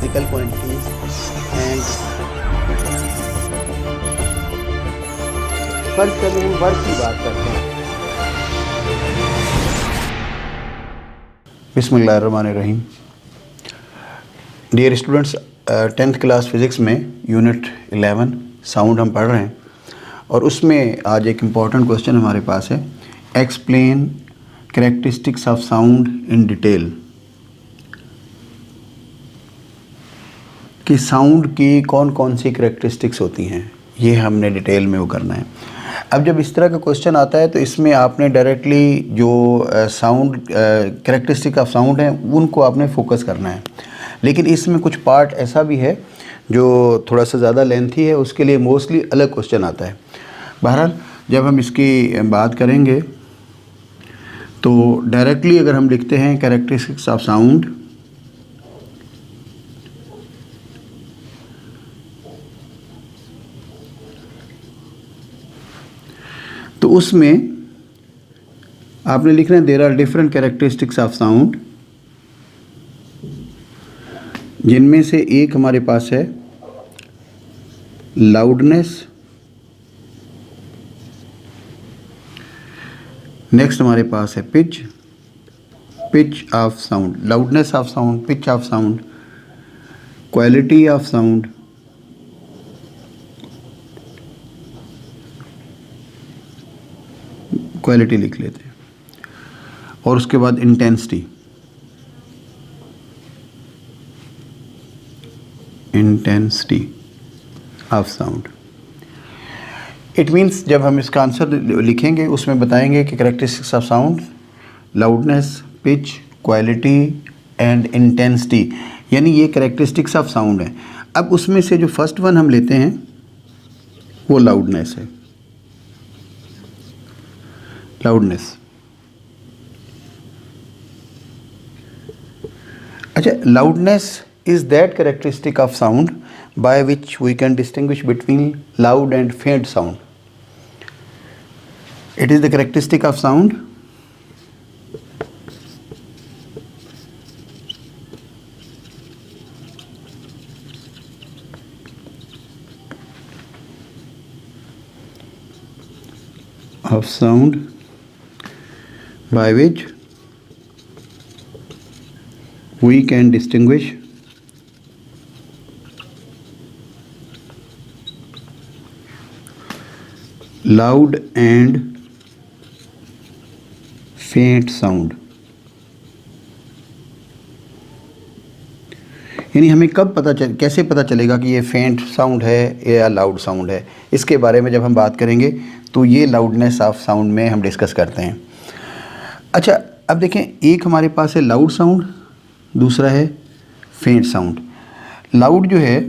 Physical quantities and first चलिए हम work की बात करते हैं। बिस्मिल्लाहिर्रहमानिर्रहीम। Dear students, 10th class physics में यूनिट 11 साउंड हम पढ़ रहे हैं और उसमें आज एक इम्पॉर्टेंट क्वेश्चन हमारे पास है, explain characteristics of sound in detail. कि साउंड की कौन कौन सी कैरेक्टरिस्टिक्स होती हैं, ये हमने डिटेल में वो करना है। अब जब इस तरह का क्वेश्चन आता है तो इसमें आपने डायरेक्टली जो साउंड कैरेक्टरिस्टिक ऑफ साउंड हैं उनको आपने फोकस करना है, लेकिन इसमें कुछ पार्ट ऐसा भी है जो थोड़ा सा ज़्यादा लेंथी है, उसके लिए मोस्टली अलग क्वेश्चन आता है। बहरहाल जब हम इसकी बात करेंगे तो डायरेक्टली अगर हम लिखते हैं कैरेक्टरिस्टिक्स ऑफ साउंड, तो उसमें आपने लिखना है there are different characteristics of sound, जिनमें से एक हमारे पास है लाउडनेस, नेक्स्ट हमारे पास है pitch of sound, loudness of sound, pitch of sound, quality of sound, quality लिख लेते हैं, और उसके बाद intensity of sound. It means जब हम इसका आंसर लिखेंगे उसमें बताएंगे कि characteristics of sound, loudness, pitch, quality and intensity, यानी ये कैरेक्टरिस्टिक्स ऑफ साउंड है। अब उसमें से जो फर्स्ट वन हम लेते हैं वो लाउडनेस है। लाउडनेस, अच्छा, loudness is that characteristic of sound by which we can distinguish between loud and faint sound. It is the characteristic of sound by which we can distinguish loud and faint sound। यानी हमें कब कैसे पता चलेगा कि ये फेंट sound है या लाउड साउंड है, इसके बारे में जब हम बात करेंगे तो ये लाउडनेस ऑफ साउंड में हम डिस्कस करते हैं। अच्छा, अब देखें, एक हमारे पास है लाउड साउंड, दूसरा है फेंट साउंड। लाउड जो है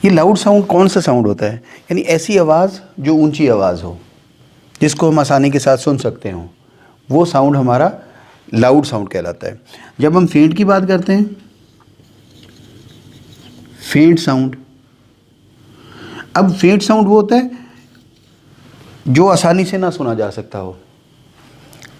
ये लाउड साउंड कौन सा साउंड होता है, यानी ऐसी आवाज़ जो ऊंची आवाज़ हो, जिसको हम आसानी के साथ सुन सकते हो, वो साउंड हमारा लाउड साउंड कहलाता है। जब हम फेंट की बात करते हैं, फेंट साउंड, अब फेंट साउंड वो होता है जो आसानी से ना सुना जा सकता हो,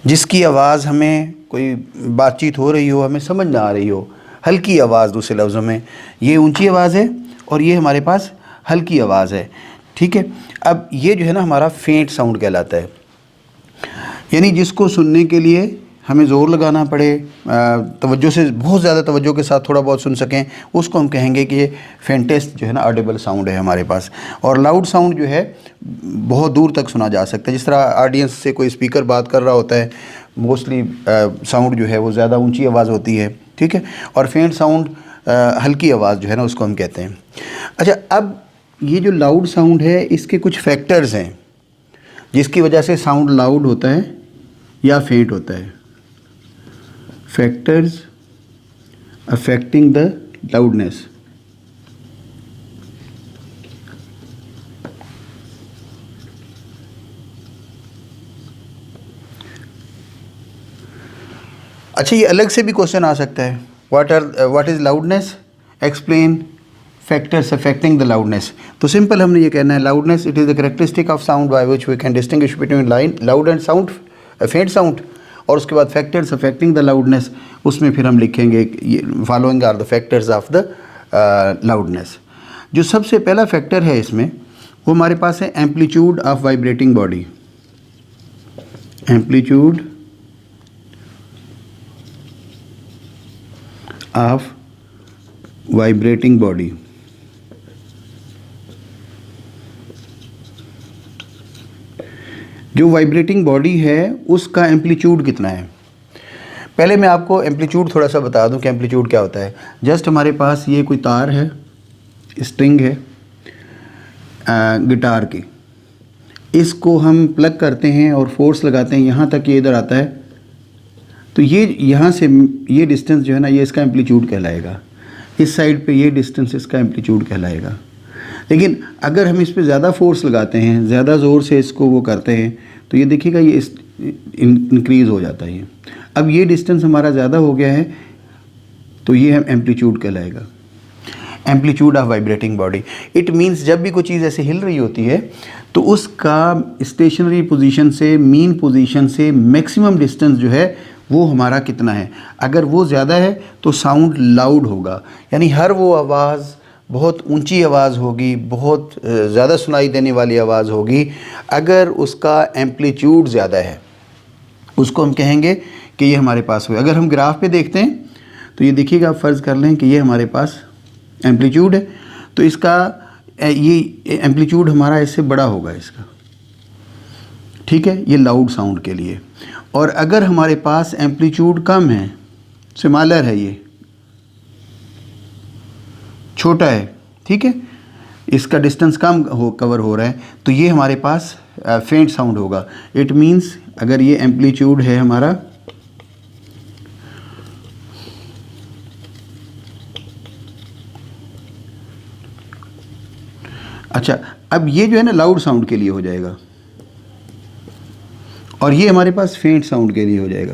जिसकी आवाज़ हमें कोई बातचीत हो रही हो हमें समझ ना आ रही हो, हल्की आवाज़, दूसरे लफ्ज़ों में ये ऊंची आवाज़ है और ये हमारे पास हल्की आवाज़ है, ठीक है। अब ये जो है ना हमारा फेंट साउंड कहलाता है, यानी जिसको सुनने के लिए हमें ज़ोर लगाना पड़े, तवज्जो से, बहुत ज़्यादा तवज्जो के साथ थोड़ा बहुत सुन सकें, उसको हम कहेंगे कि ये फेंटेस्ट जो है ना ऑडिबल साउंड है हमारे पास। और लाउड साउंड जो है बहुत दूर तक सुना जा सकता है, जिस तरह ऑडियंस से कोई स्पीकर बात कर रहा होता है, मोस्टली साउंड जो है वो ज़्यादा ऊंची आवाज़ होती है, ठीक है। और फेंट साउंड हल्की आवाज़ जो है ना उसको हम कहते हैं। अच्छा, अब ये जो लाउड साउंड है इसके कुछ फैक्टर्स हैं जिसकी वजह से साउंड लाउड होता है या फेंट होता है। Factors affecting the loudness. अच्छा, ये अलग से भी क्वेश्चन आ सकता है, what is loudness, explain factors affecting the loudness. तो सिंपल हमने ये कहना है, loudness it is the characteristic of sound by which we can distinguish between loud and sound, faint sound. और उसके बाद फैक्टर्स अफेक्टिंग द लाउडनेस, उसमें फिर हम लिखेंगे following are the factors of the loudness. जो सबसे पहला फैक्टर है इसमें वो हमारे पास है amplitude of vibrating body. Amplitude of vibrating body. जो वाइब्रेटिंग बॉडी है उसका एम्पलीट्यूड कितना है। पहले मैं आपको एम्पलीट्यूड थोड़ा सा बता दूं कि एम्पलीट्यूड क्या होता है। जस्ट हमारे पास ये कोई तार है, स्ट्रिंग है गिटार की, इसको हम प्लग करते हैं और फोर्स लगाते हैं, यहाँ तक ये इधर आता है, तो ये यहाँ से ये डिस्टेंस जो है ना, ये इसका एम्पलीट्यूड कहलाएगा। इस साइड पे ये डिस्टेंस इसका एम्पलीट्यूड कहलाएगा। लेकिन अगर हम इस पे ज़्यादा फोर्स लगाते हैं, ज़्यादा ज़ोर से इसको वो करते हैं, तो ये देखिएगा ये इंक्रीज़ हो जाता है। अब ये डिस्टेंस हमारा ज़्यादा हो गया है, तो ये हम एम्पलीट्यूड कहलाएगा, amplitude of vibrating body. It means जब भी कोई चीज़ ऐसे हिल रही होती है तो उसका स्टेशनरी पोजीशन से, मीन पोजीशन से मैक्सिमम डिस्टेंस जो है वो हमारा कितना है। अगर वो ज़्यादा है तो साउंड लाउड होगा, यानी हर वो आवाज़ बहुत ऊंची आवाज़ होगी, बहुत ज़्यादा सुनाई देने वाली आवाज़ होगी। अगर उसका एम्पलीट्यूड ज़्यादा है उसको हम कहेंगे कि ये हमारे पास हुआ। अगर हम ग्राफ पे देखते हैं तो ये देखिएगा, आप फ़र्ज़ कर लें कि ये हमारे पास एम्पलीट्यूड है, तो इसका ये एम्पलीट्यूड हमारा इससे बड़ा होगा इसका, ठीक है, ये लाउड साउंड के लिए। और अगर हमारे पास एम्पलीट्यूड कम है, स्मॉलर है, ये छोटा है, ठीक है, इसका डिस्टेंस कम कवर हो रहा है, तो ये हमारे पास फेंट साउंड होगा। इट मीन्स अगर ये एम्पलीट्यूड है हमारा अच्छा, अब ये जो है ना लाउड साउंड के लिए हो जाएगा और ये हमारे पास फेंट साउंड के लिए हो जाएगा।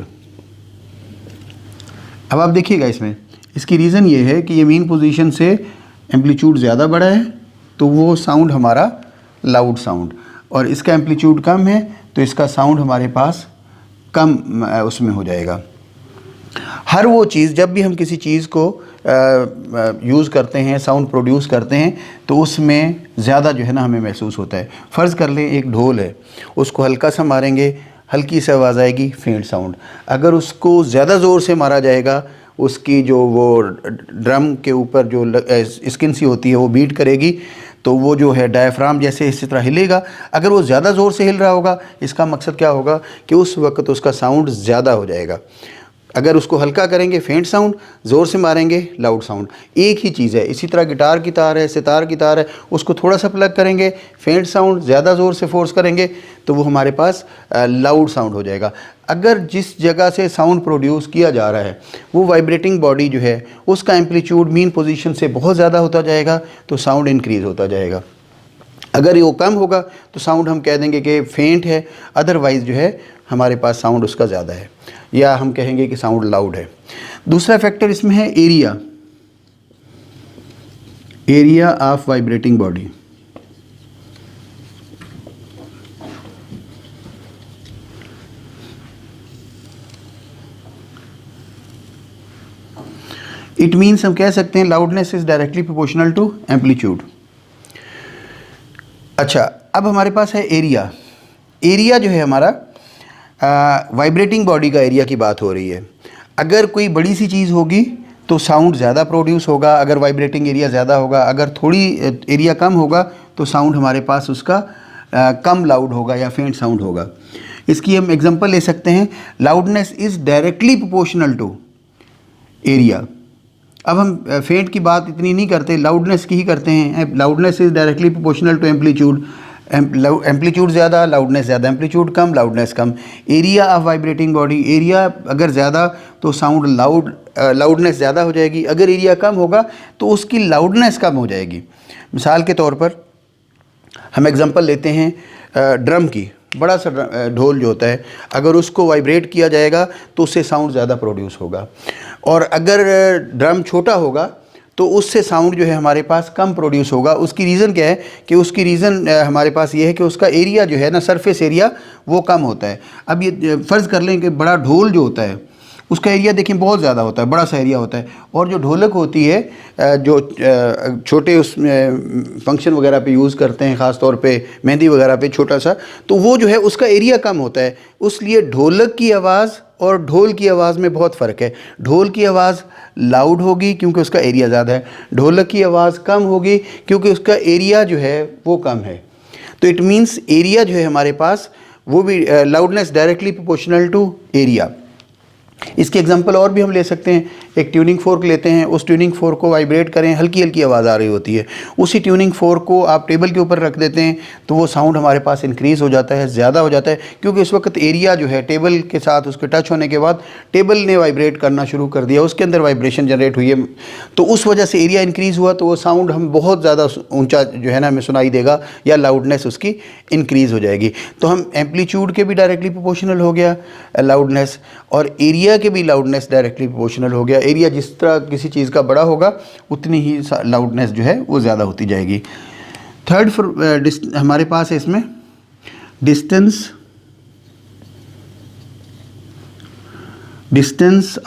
अब आप देखिएगा इसमें, इसकी रीज़न ये है कि ये मीन पोजीशन से एम्पलीट्यूड ज़्यादा बड़ा है तो वो साउंड हमारा लाउड साउंड, और इसका एम्पलीट्यूड कम है तो इसका साउंड हमारे पास कम उसमें हो जाएगा। हर वो चीज़, जब भी हम किसी चीज़ को यूज़ करते हैं, साउंड प्रोड्यूस करते हैं, तो उसमें ज़्यादा जो है ना हमें महसूस होता है। फ़र्ज़ कर लें एक ढोल है, उसको हल्का सा मारेंगे, हल्की सी आवाज़ आएगी, फेंट साउंड। अगर उसको ज़्यादा ज़ोर से मारा जाएगा, उसकी जो वो ड्रम के ऊपर जो स्किन सी होती है वो बीट करेगी, तो वो जो है डायफ्राम जैसे इसी तरह हिलेगा। अगर वो ज़्यादा ज़ोर से हिल रहा होगा, इसका मकसद क्या होगा कि उस वक्त उसका साउंड ज़्यादा हो जाएगा। अगर उसको हल्का करेंगे फेंट साउंड, ज़ोर से मारेंगे लाउड साउंड। एक ही चीज़ है। इसी तरह गिटार की तार है, सितार की तार है, उसको थोड़ा सा प्लग करेंगे फेंट साउंड, ज़्यादा ज़ोर से फोर्स करेंगे तो वो हमारे पास लाउड साउंड हो जाएगा। अगर जिस जगह से साउंड प्रोड्यूस किया जा रहा है वो वाइब्रेटिंग बॉडी जो है उसका एम्पलीट्यूड मीन पोजीशन से बहुत ज़्यादा होता जाएगा तो साउंड इंक्रीज़ होता जाएगा। अगर वो कम होगा तो साउंड हम कह देंगे कि फेंट है, अदरवाइज़ जो है हमारे पास साउंड उसका ज़्यादा है, या हम कहेंगे कि साउंड लाउड है। दूसरा फैक्टर इसमें है area, area of vibrating body. It means हम कह सकते हैं loudness is directly proportional to amplitude. अच्छा, अब हमारे पास है एरिया। एरिया जो है हमारा वाइब्रेटिंग बॉडी का एरिया की बात हो रही है। अगर कोई बड़ी सी चीज़ होगी तो साउंड ज़्यादा प्रोड्यूस होगा, अगर वाइब्रेटिंग एरिया ज़्यादा होगा। अगर थोड़ी एरिया कम होगा तो साउंड हमारे पास उसका कम लाउड होगा या फेंट साउंड होगा। इसकी हम एग्जांपल ले सकते हैं, loudness is directly proportional to area. अब हम फेंट की बात इतनी नहीं करते, लाउडनेस की ही करते हैं। Loudness is directly proportional to amplitude. Amplitude ज़्यादा, लाउडनेस ज़्यादा, एम्पलीट्यूड कम, लाउडनेस कम। Area of vibrating body, area अगर ज़्यादा तो साउंड लाउडनेस ज़्यादा हो जाएगी। अगर एरिया कम होगा तो उसकी लाउडनेस कम हो जाएगी। मिसाल के तौर पर हम एग्जांपल लेते हैं ड्रम की। बड़ा सा ढोल जो होता है, अगर उसको वाइब्रेट किया जाएगा तो उससे साउंड ज़्यादा प्रोड्यूस होगा। और अगर ड्रम छोटा होगा तो उससे साउंड जो है हमारे पास कम प्रोड्यूस होगा। उसकी रीज़न क्या है कि उसकी रीज़न हमारे पास ये है कि उसका एरिया जो है ना, सरफेस एरिया वो कम होता है। अब ये फ़र्ज़ कर लें कि बड़ा ढोल जो होता है उसका एरिया देखें बहुत ज़्यादा होता है, बड़ा सा एरिया होता है, और जो ढोलक होती है जो छोटे उसमें फंक्शन वगैरह पे यूज़ करते हैं, ख़ास तौर पे मेहंदी वगैरह पे छोटा सा, तो वो जो है उसका एरिया कम होता है। उसलिए ढोलक की आवाज़ और ढोल की आवाज़ में बहुत फ़र्क है। ढोल की आवाज़ लाउड होगी क्योंकि उसका एरिया ज़्यादा है, ढोलक की आवाज़ कम होगी क्योंकि उसका एरिया जो है वो कम है। तो इट मीन्स एरिया जो है हमारे पास वो भी loudness directly proportional to area. इसके एग्जांपल और भी हम ले सकते हैं। एक ट्यूनिंग फोर्क लेते हैं, उस ट्यूनिंग फोर्क को वाइब्रेट करें, हल्की हल्की आवाज़ आ रही होती है, उसी ट्यूनिंग फोर्क को आप टेबल के ऊपर रख देते हैं तो वो साउंड हमारे पास इंक्रीज़ हो जाता है, ज़्यादा हो जाता है, क्योंकि उस वक्त एरिया जो है टेबल के साथ उसके टच होने के बाद टेबल ने वाइब्रेट करना शुरू कर दिया, उसके अंदर वाइब्रेशन जनरेट हुई है, तो उस वजह से एरिया इंक्रीज़ हुआ, तो वो साउंड हम बहुत ज़्यादा ऊँचा जो है ना हमें सुनाई देगा, या लाउडनेस उसकी इंक्रीज़ हो जाएगी। तो हम एम्पलीट्यूड के भी डायरेक्टली प्रोपोर्शनल हो गया लाउडनेस, और एरिया के भी लाउडनेस डायरेक्टली प्रोपोर्शनल हो गया। एरिया जिस तरह किसी चीज़ का बड़ा होगा उतनी ही लाउडनेस जो है वो ज़्यादा होती जाएगी। थर्ड हमारे पास है इसमें distance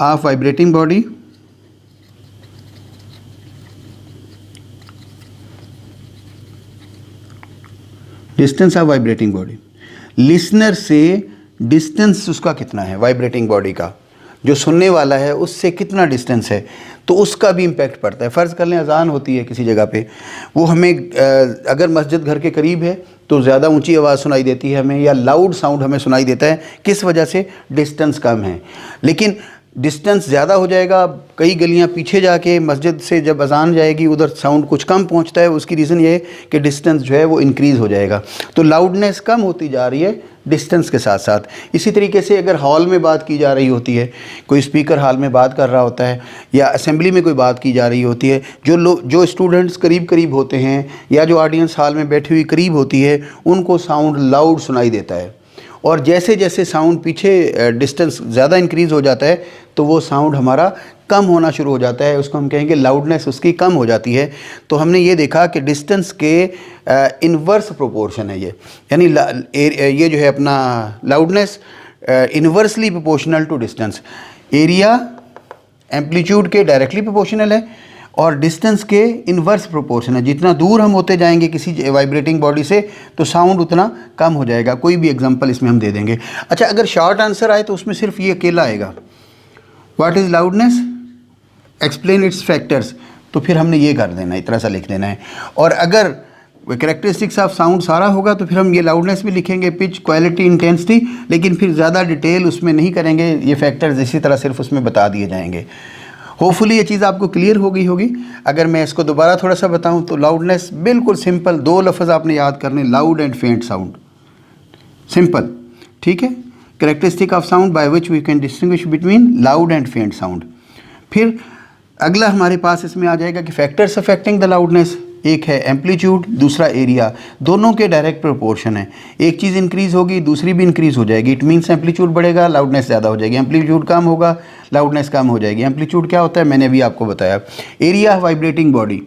of vibrating body listener से डिस्टेंस उसका कितना है, वाइब्रेटिंग बॉडी का जो सुनने वाला है उससे कितना डिस्टेंस है, तो उसका भी इम्पैक्ट पड़ता है। फ़र्ज़ कर लें अज़ान होती है किसी जगह पे, वो हमें अगर मस्जिद घर के करीब है तो ज़्यादा ऊंची आवाज़ सुनाई देती है हमें, या लाउड साउंड हमें सुनाई देता है, किस वजह से, डिस्टेंस कम है। लेकिन डिस्टेंस ज़्यादा हो जाएगा, कई गलियां पीछे जाके मस्जिद से जब अज़ान जाएगी उधर साउंड कुछ कम पहुंचता है, उसकी रीज़न ये है कि डिस्टेंस जो है वो इंक्रीज़ हो जाएगा, तो लाउडनेस कम होती जा रही है डिस्टेंस के साथ साथ। इसी तरीके से अगर हॉल में बात की जा रही होती है, कोई स्पीकर हॉल में बात कर रहा होता है, या असेंबली में कोई बात की जा रही होती है, जो स्टूडेंट्स करीब करीब होते हैं या जो ऑडियंस हॉल में बैठी हुई करीब होती है, उनको साउंड लाउड सुनाई देता है, और जैसे जैसे साउंड पीछे डिस्टेंस ज़्यादा इंक्रीज़ हो जाता है तो वो साउंड हमारा कम होना शुरू हो जाता है, उसको हम कहेंगे लाउडनेस उसकी कम हो जाती है। तो हमने ये देखा कि डिस्टेंस के इन्वर्स प्रोपोर्शन है ये, यानी ये जो है अपना loudness inversely proportional to distance. Area amplitude के डायरेक्टली प्रोपोर्शनल है और डिस्टेंस के इन्वर्स प्रोपोर्शन है। जितना दूर हम होते जाएंगे किसी वाइब्रेटिंग बॉडी से तो साउंड उतना कम हो जाएगा। कोई भी एग्जांपल इसमें हम दे देंगे। अच्छा, अगर शॉर्ट आंसर आए तो उसमें सिर्फ ये अकेला आएगा, what is loudness, explain it's factors, तो फिर हमने ये कर देना है, इतना सा लिख देना है। और अगर कैरेक्टरिस्टिक्स ऑफ साउंड सारा होगा तो फिर हम ये लाउडनेस भी लिखेंगे, पिच, क्वालिटी, इंटेंसिटी, लेकिन फिर ज़्यादा डिटेल उसमें नहीं करेंगे, ये फैक्टर्स इसी तरह सिर्फ उसमें बता दिए जाएंगे। होपफुली ये चीज़ आपको क्लियर हो गई होगी। अगर मैं इसको दोबारा थोड़ा सा बताऊं तो लाउडनेस बिल्कुल सिंपल, दो लफ्ज़ आपने याद करने, loud and faint sound, simple, ठीक है। Characteristic of sound by which we can distinguish between loud and faint sound. फिर अगला हमारे पास इसमें आ जाएगा कि फैक्टर्स अफेक्टिंग द लाउडनेस, एक है एम्पलीट्यूड, दूसरा एरिया, दोनों के डायरेक्ट प्रोपोर्शन है। एक चीज़ इंक्रीज़ होगी दूसरी भी इंक्रीज़ हो जाएगी। इट मीन्स एम्पलीट्यूड बढ़ेगा लाउडनेस ज़्यादा हो जाएगी, एम्पलीट्यूड कम होगा लाउडनेस कम हो जाएगी। एम्पलीट्यूड क्या होता है मैंने अभी आपको बताया। एरिया वाइब्रेटिंग बॉडी,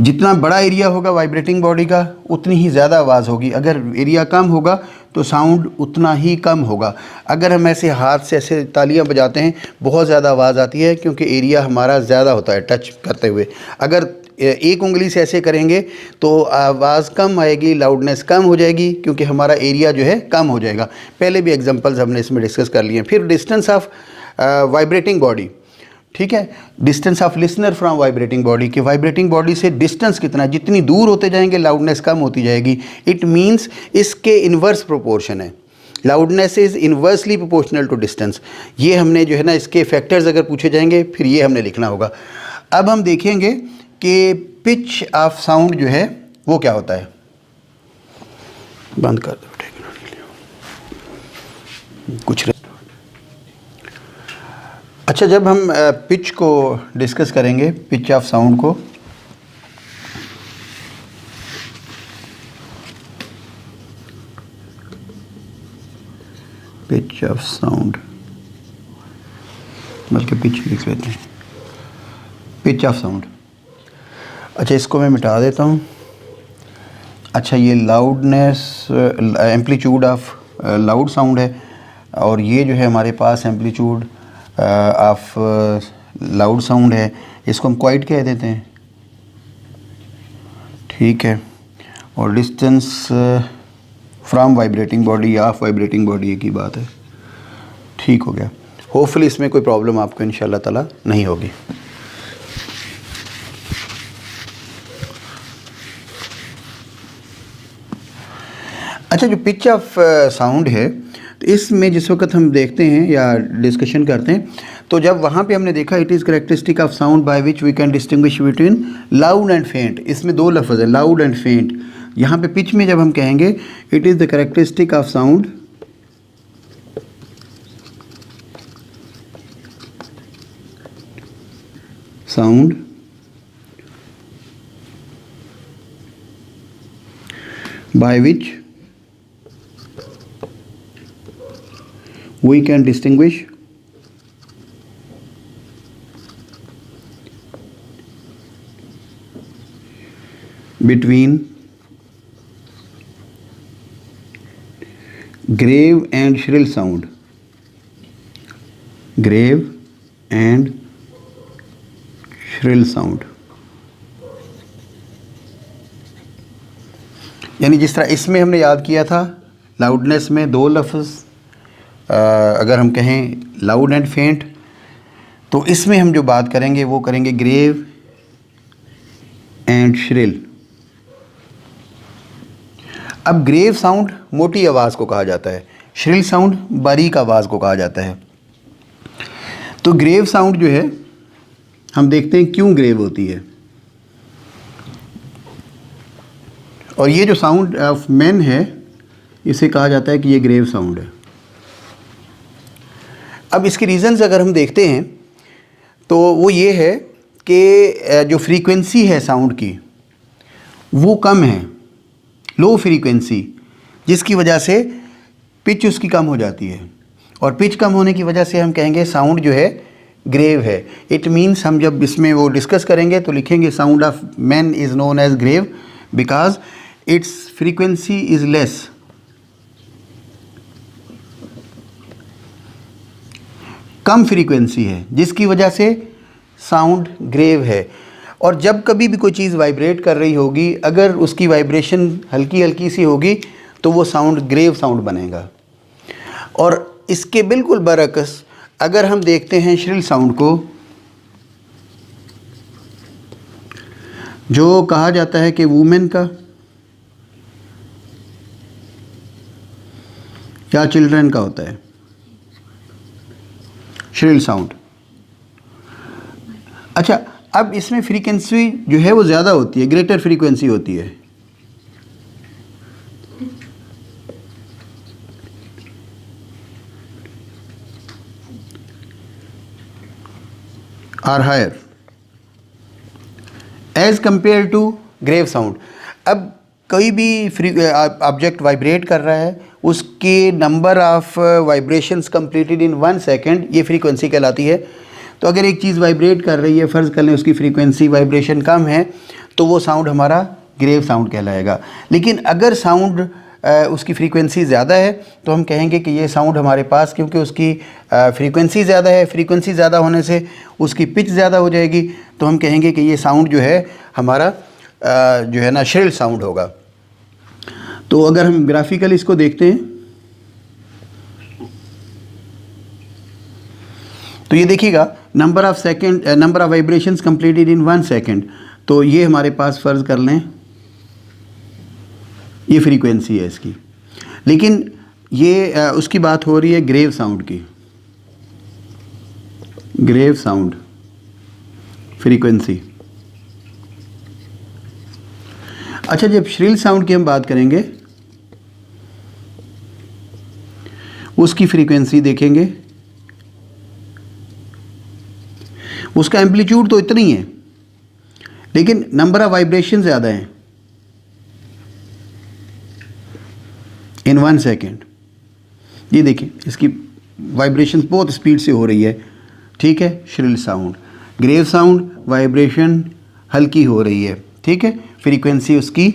जितना बड़ा एरिया होगा वाइब्रेटिंग बॉडी का उतनी ही ज़्यादा आवाज़ होगी, अगर एरिया कम होगा तो साउंड उतना ही कम होगा। अगर हम ऐसे हाथ से ऐसे तालियां बजाते हैं बहुत ज़्यादा आवाज़ आती है क्योंकि एरिया हमारा ज़्यादा होता है टच करते हुए। अगर एक उंगली से ऐसे करेंगे तो आवाज़ कम आएगी, लाउडनेस कम हो जाएगी क्योंकि हमारा एरिया जो है कम हो जाएगा। पहले भी एग्जांपल्स हमने इसमें डिस्कस कर लिए हैं। फिर डिस्टेंस ऑफ वाइब्रेटिंग बॉडी, ठीक है, distance of listener from vibrating body, कि वाइब्रेटिंग बॉडी से डिस्टेंस कितना, जितनी दूर होते जाएंगे लाउडनेस कम होती जाएगी। इट मीन्स इसके इन्वर्स प्रोपोर्शन है, loudness is inversely proportional to distance. ये हमने जो है ना इसके फैक्टर्स अगर पूछे जाएंगे फिर ये हमने लिखना होगा। अब हम देखेंगे कि पिच ऑफ साउंड जो है वो क्या होता है। बंद कर दो कुछ। अच्छा, जब हम पिच को डिस्कस करेंगे, पिच ऑफ साउंड को, पिच ऑफ साउंड, बल्कि पिच लिख लेते हैं। Pitch of sound. अच्छा, इसको मैं मिटा देता हूँ। अच्छा, ये loudness, amplitude of loud sound है, और ये जो है हमारे पास एम्पलीट्यूड ऑफ लाउड साउंड है। इसको हम क्वाइट कह देते हैं, ठीक है। और डिस्टेंस फ्रॉम वाइब्रेटिंग बॉडी या ऑफ वाइब्रेटिंग बॉडी एक ही बात है, ठीक हो गया। होपफुली इसमें कोई प्रॉब्लम आपको इंशाल्लाह ताला नहीं होगी। अच्छा, जो पिच ऑफ साउंड है, तो इसमें जिस वक्त हम देखते हैं या डिस्कशन करते हैं, तो जब वहाँ पे हमने देखा it is characteristic of sound by which we can distinguish between loud and faint. इसमें दो लफ्ज़ है, लाउड एंड फेंट। यहाँ पे पिच में जब हम कहेंगे it is the characteristic of sound by which we can distinguish between grave and shrill sound, grave and shrill sound। यानी जिस तरह इसमें हमने याद किया था, लाउडनेस में दो लफ्ज़, अगर हम कहें लाउड एंड फेंट, तो इसमें हम जो बात करेंगे वो करेंगे ग्रेव एंड श्रिल। अब ग्रेव साउंड मोटी आवाज़ को कहा जाता है, श्रिल साउंड बारीक आवाज़ को कहा जाता है। तो ग्रेव साउंड जो है हम देखते हैं क्यों ग्रेव होती है, और ये जो साउंड ऑफ मैन है इसे कहा जाता है कि ये ग्रेव साउंड है। अब इसके रीज़न्स अगर हम देखते हैं तो वो ये है कि जो फ्रीक्वेंसी है साउंड की वो कम है, लो फ्रीक्वेंसी, जिसकी वजह से पिच उसकी कम हो जाती है, और पिच कम होने की वजह से हम कहेंगे साउंड जो है ग्रेव है। इट मीन्स हम जब इसमें वो डिस्कस करेंगे तो लिखेंगे sound of man is known as grave because its frequency is less. कम फ्रीक्वेंसी है जिसकी वजह से साउंड ग्रेव है। और जब कभी भी कोई चीज़ वाइब्रेट कर रही होगी, अगर उसकी वाइब्रेशन हल्की हल्की सी होगी तो वो साउंड ग्रेव साउंड बनेगा। और इसके बिल्कुल बरअक्स अगर हम देखते हैं श्रिल साउंड को, जो कहा जाता है कि वुमेन का या चिल्ड्रन का होता है श्रिल साउंड। अच्छा, अब इसमें फ्रीक्वेंसी जो है वो ज़्यादा होती है, ग्रेटर फ्रीक्वेंसी होती है। Are higher as compare to grave sound. अब कोई भी ऑब्जेक्ट वाइब्रेट कर रहा है, उसके number of vibrations completed in 1 second, ये फ्रीक्वेंसी कहलाती है। तो अगर एक चीज़ वाइब्रेट कर रही है, फ़र्ज़ कर लें उसकी फ्रीक्वेंसी वाइब्रेशन कम है, तो वो साउंड हमारा ग्रेव साउंड कहलाएगा। लेकिन अगर साउंड उसकी फ्रीक्वेंसी ज़्यादा है तो हम कहेंगे कि ये साउंड हमारे पास, क्योंकि उसकी फ्रीक्वेंसी ज़्यादा है, फ्रीक्वेंसी ज़्यादा होने से उसकी पिच ज़्यादा हो जाएगी, तो हम कहेंगे कि ये साउंड जो है हमारा जो है ना श्रिल साउंड होगा। तो अगर हम ग्राफिकल इसको देखते हैं तो ये देखिएगा number of vibrations completed in 1 second. तो ये हमारे पास फ़र्ज़ कर लें ये फ्रीक्वेंसी है इसकी, लेकिन ये उसकी बात हो रही है ग्रेव साउंड की, ग्रेव साउंड फ्रीक्वेंसी। अच्छा, जब श्रिल साउंड की हम बात करेंगे उसकी फ्रीक्वेंसी देखेंगे, उसका एम्पलीट्यूड तो इतना ही है लेकिन नंबर ऑफ वाइब्रेशन ज़्यादा हैं इन 1 सेकेंड। ये देखिए इसकी वाइब्रेशन बहुत स्पीड से हो रही है, ठीक है, shrill sound. Grave sound vibration हल्की हो रही है, ठीक है, फ्रीक्वेंसी उसकी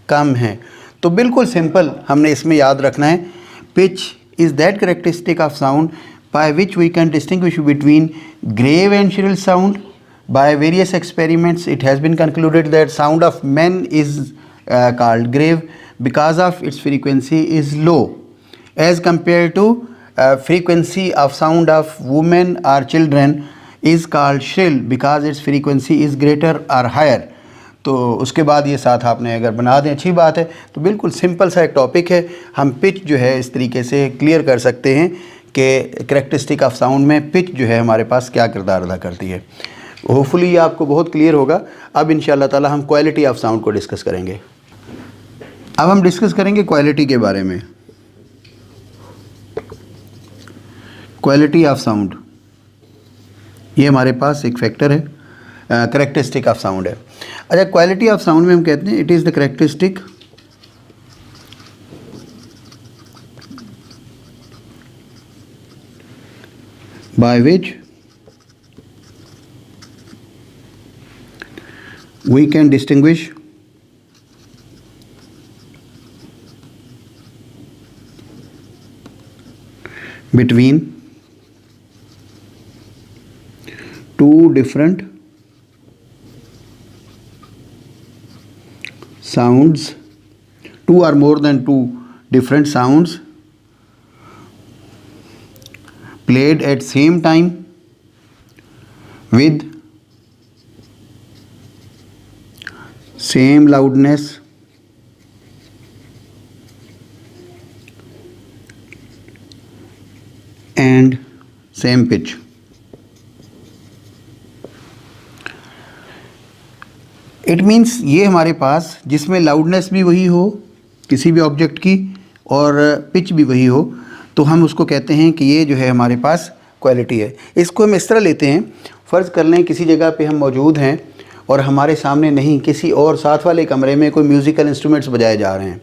कम है। तो बिल्कुल सिंपल हमने इसमें याद रखना है, pitch is that characteristic of sound by which we can distinguish between grave and shrill sound. By various experiments it has been concluded that sound of men is called grave because of its frequency is low as compared to frequency of sound of women or children is called shrill because its frequency is greater or higher। तो उसके बाद ये साथ आपने अगर बना दें अच्छी बात है। तो बिल्कुल सिंपल सा एक टॉपिक है, हम पिच जो है इस तरीके से क्लियर कर सकते हैं कि करेक्टरिस्टिक ऑफ साउंड में पिच जो है हमारे पास क्या किरदार अदा करती है। होपफुली ये आपको बहुत क्लियर होगा। अब इंशाल्लाह ताला हम क्वालिटी ऑफ साउंड को डिस्कस करेंगे। अब हम डिस्कस करेंगे क्वालिटी के बारे में। क्वालिटी ऑफ साउंड ये हमारे पास एक फैक्टर है, करेक्टरिस्टिक ऑफ साउंड है। अच्छा, क्वालिटी ऑफ साउंड में हम कहते हैं it is the characteristic by which we can distinguish between two different sounds, two or more than two different sounds played at same time with same loudness and same pitch। It means ये हमारे पास जिसमें loudness भी वही हो किसी भी object की और पिच भी वही हो, तो हम उसको कहते हैं कि ये जो है हमारे पास क्वालिटी है। इसको हम इस तरह लेते हैं, फ़र्ज़ कर लें किसी जगह पे हम मौजूद हैं और हमारे सामने नहीं किसी और साथ वाले कमरे में कोई म्यूज़िकल इंस्ट्रूमेंट्स बजाए जा रहे हैं,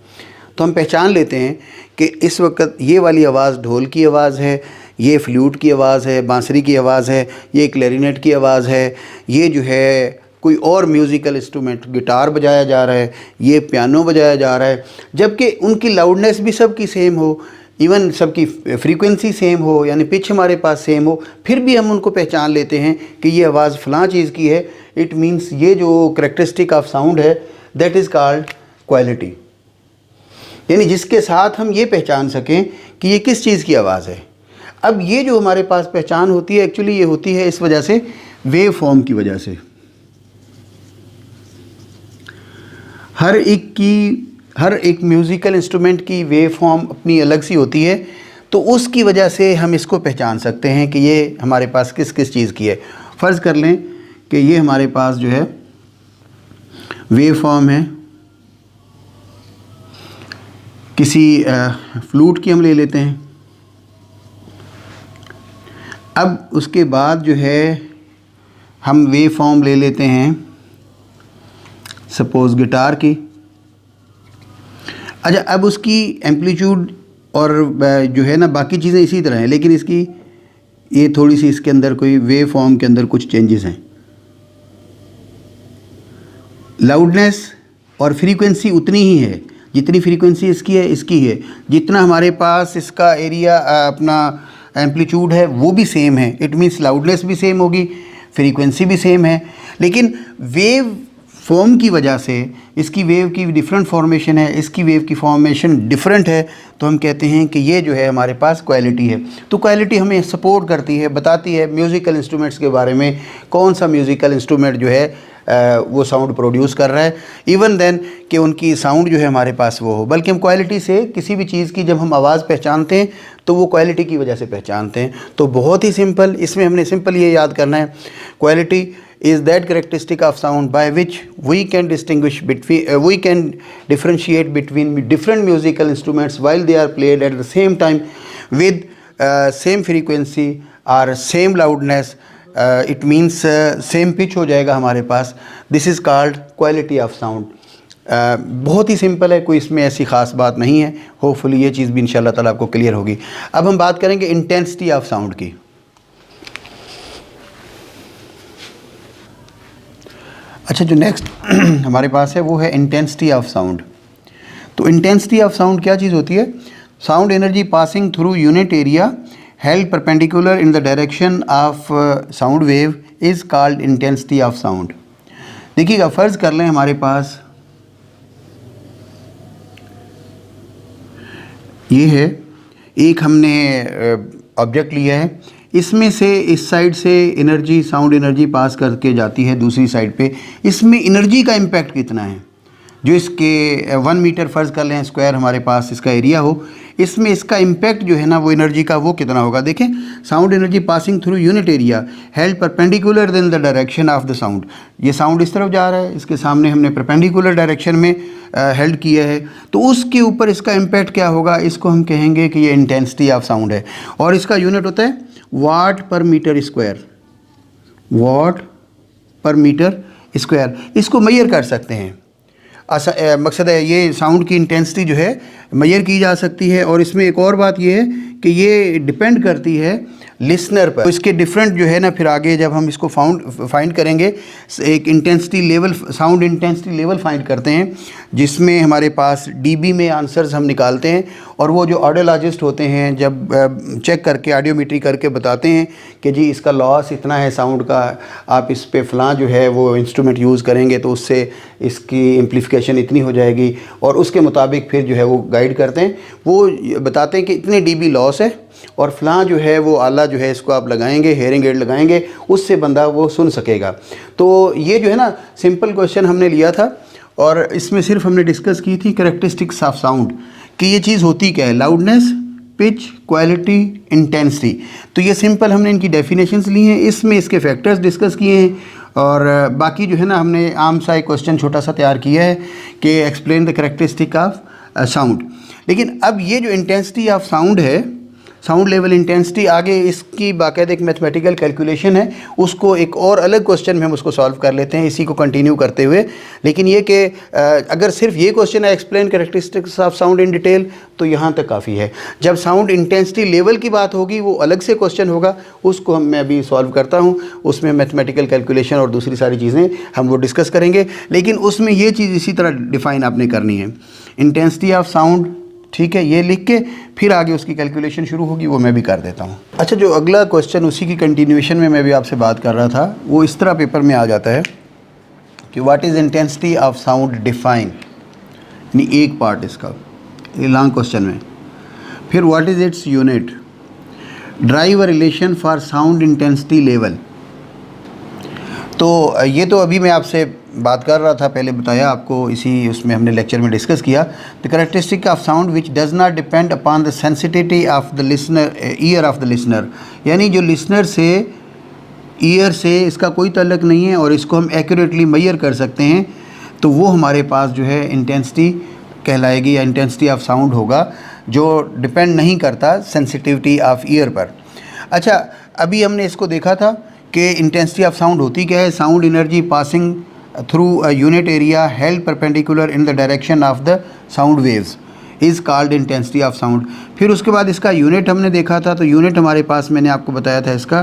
तो हम पहचान लेते हैं कि इस वक्त ये वाली आवाज़ ढोल की आवाज़ है, ये फ्लूट की आवाज़ है, बांसुरी की आवाज़ है, ये क्लैरिनेट की आवाज़ है, ये जो है कोई और म्यूज़िकल इंस्ट्रूमेंट गिटार बजाया जा रहा है, ये पियानो बजाया जा रहा है, जबकि उनकी लाउडनेस भी सबकी सेम हो, इवन सबकी फ्रीक्वेंसी सेम हो, यानी पिच हमारे पास सेम हो, फिर भी हम उनको पहचान लेते हैं कि ये आवाज़ फ़लाँ चीज़ की है। इट मीन्स ये जो करेक्टरिस्टिक ऑफ साउंड है दैट इज़ कॉल्ड क्वालिटी, यानी जिसके साथ हम ये पहचान सकें कि ये किस चीज़ की आवाज़ है। अब ये जो हमारे पास पहचान होती है एक्चुअली ये होती है इस वजह से, वेव फॉर्म की वजह से। हर एक म्यूज़िकल इंस्ट्रूमेंट की वेव फॉर्म अपनी अलग सी होती है, तो उसकी वजह से हम इसको पहचान सकते हैं कि ये हमारे पास किस किस चीज़ की है। फ़र्ज़ कर लें कि ये हमारे पास जो है वेव फॉर्म है किसी फ्लूट की, हम ले लेते हैं। अब उसके बाद जो है हम वेव फॉर्म ले लेते हैं सपोज़ गिटार की। अच्छा, अब उसकी एम्पलीट्यूड और जो है ना बाकी चीज़ें इसी तरह हैं, लेकिन इसकी ये थोड़ी सी इसके अंदर कोई वेव फॉर्म के अंदर कुछ चेंजेस हैं। लाउडनेस और फ्रीक्वेंसी उतनी ही है जितनी फ्रीक्वेंसी इसकी है, जितना हमारे पास इसका एरिया अपना एम्पलीट्यूड है वो भी सेम है। इट मीन्स लाउडनेस भी सेम होगी, फ्रीक्वेंसी भी सेम है, लेकिन वेव फॉर्म की वजह से इसकी वेव की डिफरेंट फॉर्मेशन है, इसकी वेव की फॉर्मेशन डिफरेंट है, तो हम कहते हैं कि ये जो है हमारे पास क्वालिटी है। तो क्वालिटी हमें सपोर्ट करती है, बताती है म्यूज़िकल इंस्ट्रूमेंट्स के बारे में, कौन सा म्यूज़िकल इंस्ट्रूमेंट जो है वो साउंड प्रोड्यूस कर रहा है, इवन देन कि उनकी साउंड जो है हमारे पास वो हो। बल्कि हम क्वालिटी से किसी भी चीज़ की जब हम आवाज़ पहचानते हैं तो वो क्वालिटी की वजह से पहचानते हैं। तो बहुत ही सिंपल, इसमें हमने सिंपल ये याद करना है, quality is that characteristic of sound by which we can distinguish between we can differentiate between different musical instruments while they are played at the same time with same frequency और same loudness. It means same pitch हो जाएगा हमारे पास। This is called quality of sound. बहुत ही simple है, कोई इसमें ऐसी ख़ास बात नहीं है। होपफुली ये चीज़ भी इंशाल्लाह ताला आपको क्लियर होगी। अब हम बात करेंगे इंटेंसिटी ऑफ साउंड की। अच्छा, जो नेक्स्ट हमारे पास है वो है इंटेंसिटी ऑफ साउंड। तो इंटेंसिटी ऑफ साउंड क्या चीज़ होती है? Sound energy passing through unit area held perpendicular in the direction of sound wave is called intensity of sound. देखिएगा, फ़र्ज़ कर लें हमारे पास ये है, एक हमने ऑब्जेक्ट लिया है, इसमें से इस साइड से एनर्जी, साउंड एनर्जी पास करके जाती है दूसरी साइड पे। इसमें एनर्जी का इम्पैक्ट कितना है? जो इसके 1 मीटर फ़र्ज़ कर लें स्क्वायर हमारे पास इसका एरिया हो, इसमें इसका इम्पैक्ट जो है ना वो एनर्जी का वो कितना होगा? देखें, sound energy passing through unit area held perpendicular in the direction of the sound. ये साउंड इस तरफ जा रहा है, इसके सामने हमने परपेंडिकुलर डायरेक्शन में हेल्ड किया है, तो उसके ऊपर इसका इम्पैक्ट क्या होगा? इसको हम कहेंगे कि ये इंटेंसिटी ऑफ साउंड है। और इसका यूनिट होता है वाट पर मीटर स्क्वायर। वाट पर मीटर स्क्वायर, इसको मेजर कर सकते हैं। मकसद है ये साउंड की इंटेंसिटी जो है मेजर की जा सकती है। और इसमें एक और बात ये है कि ये डिपेंड करती है लिसनर पर। तो इसके डिफरेंट जो है ना, फिर आगे जब हम इसको फाइंड करेंगे, एक intensity level, sound intensity level find करते हैं, जिसमें हमारे पास डीबी में आंसर्स हम निकालते हैं। और वो जो ऑडियोलॉजिस्ट होते हैं जब चेक करके ऑडियोमेट्री करके बताते हैं कि जी इसका लॉस इतना है साउंड का, आप इस पे फ़लाँ जो है वो इंस्ट्रूमेंट यूज़ करेंगे तो उससे इसकी एम्प्लीफिकेशन इतनी हो जाएगी, और उसके मुताबिक फिर जो है वो गाइड करते हैं। वो बताते हैं कि इतने डीबी लॉस है और फ़लाँ जो है वो आला जो है इसको आप लगाएंगे, हेयरिंग एड लगाएंगे, उससे बंदा वो सुन सकेगा। तो ये जो है ना सिंपल क्वेश्चन हमने लिया था, और इसमें सिर्फ हमने डिस्कस की थी कैरेक्टरिस्टिक्स ऑफ साउंड कि ये चीज़ होती क्या है, लाउडनेस, पिच, क्वालिटी, इंटेंसिटी। तो ये सिंपल हमने इनकी डेफिनेशंस ली हैं, इसमें इसके फैक्टर्स डिस्कस किए हैं, और बाकी जो है ना हमने आम सा एक क्वेश्चन छोटा सा तैयार किया है कि explain the characteristic of sound. लेकिन अब ये जो इंटेंसिटी ऑफ साउंड है, साउंड लेवल इंटेंसिटी, आगे इसकी बाकायदा एक मैथमेटिकल कैलकुलेशन है, उसको एक और अलग क्वेश्चन में हम उसको सॉल्व कर लेते हैं इसी को कंटिन्यू करते हुए। लेकिन ये कि अगर सिर्फ ये क्वेश्चन है explain characteristics of sound in detail, तो यहाँ तक काफ़ी है। जब साउंड इंटेंसिटी लेवल की बात होगी वो अलग से क्वेश्चन होगा, उसको मैं अभी सॉल्व करता हूँ, उसमें मैथमेटिकल कैलकुलेशन और दूसरी सारी चीज़ें हम वो डिस्कस करेंगे। लेकिन उसमें ये चीज़ इसी तरह डिफ़ाइन आपने करनी है, इंटेंसिटी ऑफ साउंड, ठीक है, ये लिख के फिर आगे उसकी कैलकुलेशन शुरू होगी, वो मैं भी कर देता हूँ। अच्छा, जो अगला क्वेश्चन उसी की कंटिन्यूएशन में मैं भी आपसे बात कर रहा था, वो इस तरह पेपर में आ जाता है कि what is intensity of sound define, यानी एक पार्ट इसका, ये लॉन्ग क्वेश्चन में। फिर what is its unit, drive a relation for sound intensity level. तो ये तो अभी मैं आपसे बात कर रहा था, पहले बताया आपको, इसी उसमें हमने लेक्चर में डिस्कस किया। The characteristic of sound which does not depend upon the sensitivity of the listener, year of the listener, यानी जो लिसनर से ईयर से इसका कोई ताल्लुक नहीं है और इसको हम एक्यूरेटली मेजर कर सकते हैं, तो वो हमारे पास जो है इंटेंसिटी कहलाएगी, या इंटेंसिटी ऑफ साउंड होगा, जो डिपेंड नहीं करता सेंसिटिविटी ऑफ ईयर पर। अच्छा, अभी हमने इसको देखा था कि इंटेंसिटी ऑफ साउंड होती क्या है, sound energy passing through a unit area held perpendicular in the direction of the sound waves is called intensity of sound. फिर उसके बाद इसका यूनिट हमने देखा था, तो यूनिट हमारे पास मैंने आपको बताया था इसका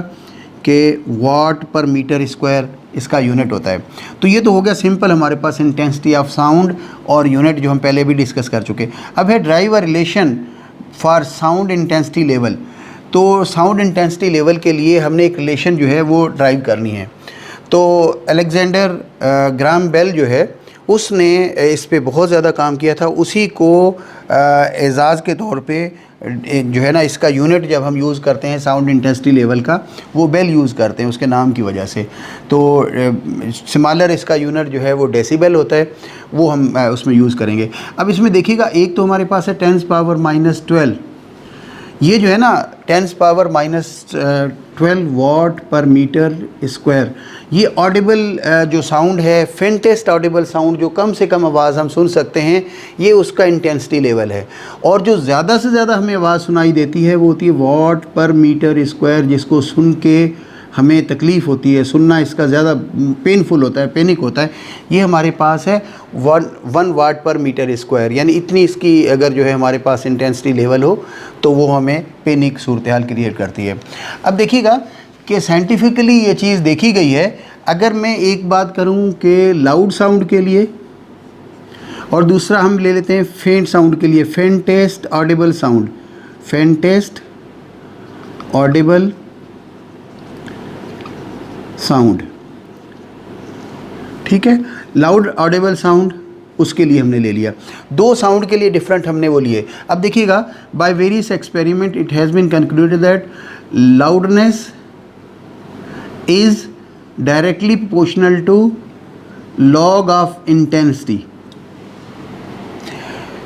कि वाट पर मीटर स्क्वायर इसका यूनिट होता है। तो ये तो हो गया सिंपल हमारे पास इंटेंसिटी ऑफ साउंड और यूनिट, जो हम पहले भी डिस्कस कर चुके। अब है drive a relation for sound intensity level. तो साउंड इंटेंसिटी लेवल के लिए हमने एक रिलेशन जो है वो ड्राइव करनी है। तो अलेक्जेंडर ग्राहम बेल जो है उसने इस पे बहुत ज़्यादा काम किया था, उसी को एजाज़ के तौर पे जो है ना इसका यूनिट जब हम यूज़ करते हैं साउंड इंटेंसिटी लेवल का, वो बेल यूज़ करते हैं उसके नाम की वजह से। तो स्मॉलर इसका यूनिट जो है वो डेसिबल होता है, वो हम उसमें यूज़ करेंगे। अब इसमें देखिएगा, एक तो हमारे पास है 10⁻⁻12, ये जो है ना 10⁻⁻12 वाट पर मीटर स्क्वायर, ये ऑडिबल जो साउंड है, फेंटेस्ट ऑडिबल साउंड, जो कम से कम आवाज़ हम सुन सकते हैं, ये उसका इंटेंसिटी लेवल है। और जो ज़्यादा से ज़्यादा हमें आवाज़ सुनाई देती है वो होती है वाट पर मीटर स्क्वायर, जिसको सुन के हमें तकलीफ़ होती है, सुनना इसका ज़्यादा पेनफुल होता है, पैनिक होता है। ये हमारे पास है 1 वाट पर मीटर स्क्वायर, यानी इतनी इसकी अगर जो है हमारे पास इंटेंसिटी लेवल हो तो वो हमें पैनिक सूरत हाल क्रिएट करती है। अब देखिएगा कि साइंटिफिकली ये चीज़ देखी गई है, अगर मैं एक बात करूं कि लाउड साउंड के लिए, और दूसरा हम ले लेते हैं फेंट साउंड के लिए, faintest audible sound, faintest audible sound, ठीक है। लाउड ऑडिबल साउंड उसके लिए हमने ले लिया, दो साउंड के लिए डिफरेंट हमने वो लिए। अब देखिएगा, by various experiment it has been concluded that loudness is directly proportional to log of intensity.